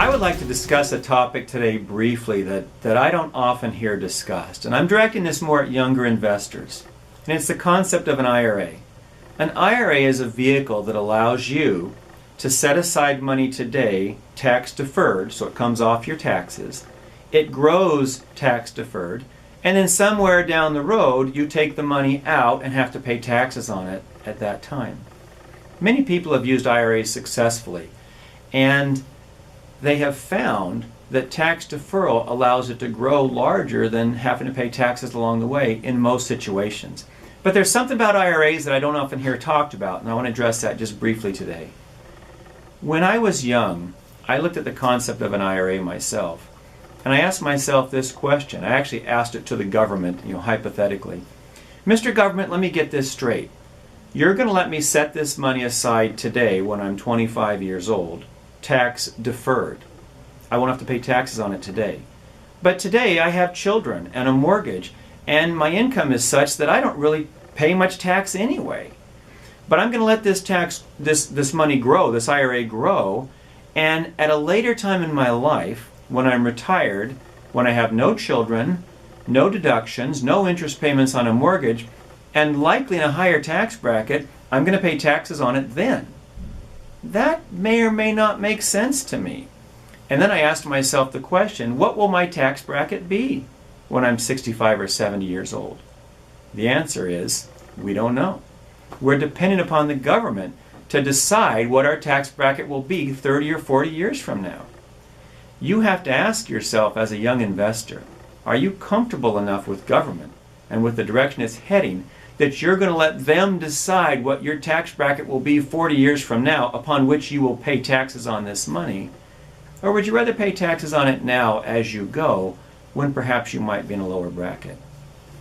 I would like to discuss a topic today briefly that I don't often hear discussed, and I'm directing this more at younger investors, and it's the concept of an IRA. An IRA is a vehicle that allows you to set aside money today, tax deferred, so it comes off your taxes. It grows tax deferred, and then somewhere down the road you take the money out and have to pay taxes on it at that time. Many people have used IRAs successfully, and they have found that tax deferral allows it to grow larger than having to pay taxes along the way in most situations. But there's something about IRAs that I don't often hear talked about, and I want to address that just briefly today. When I was young, I looked at the concept of an IRA myself, and I asked myself this question. I actually asked it to the government, hypothetically. Mr. Government, let me get this straight. You're going to let me set this money aside today when I'm 25 years old, tax deferred. I won't have to pay taxes on it today. But today I have children and a mortgage, and my income is such that I don't really pay much tax anyway. But I'm going to let this money grow, this IRA grow, and at a later time in my life, when I'm retired, when I have no children, no deductions, no interest payments on a mortgage, and likely in a higher tax bracket, I'm going to pay taxes on it then. That may or may not make sense to me. And then I asked myself the question, what will my tax bracket be when I'm 65 or 70 years old? The answer is, we don't know. We're dependent upon the government to decide what our tax bracket will be 30 or 40 years from now. You have to ask yourself as a young investor, are you comfortable enough with government and with the direction it's heading that you're going to let them decide what your tax bracket will be 40 years from now, upon which you will pay taxes on this money? Or would you rather pay taxes on it now as you go, when perhaps you might be in a lower bracket?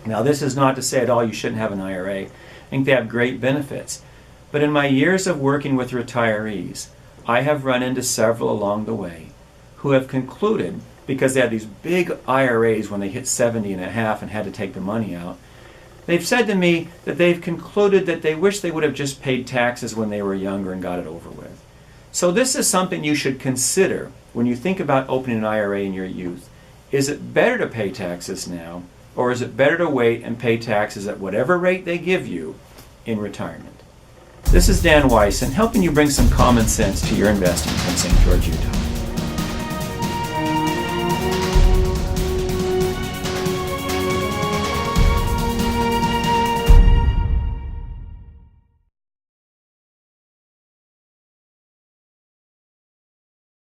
Now, this is not to say at all you shouldn't have an IRA. I think they have great benefits. But in my years of working with retirees, I have run into several along the way who have concluded, because they had these big IRAs when they hit 70 and a half and had to take the money out, they've said to me that they've concluded that they wish they would have just paid taxes when they were younger and got it over with. So this is something you should consider when you think about opening an IRA in your youth. Is it better to pay taxes now, or is it better to wait and pay taxes at whatever rate they give you in retirement? This is Dan Wyson, helping you bring some common sense to your investing from St. George, Utah.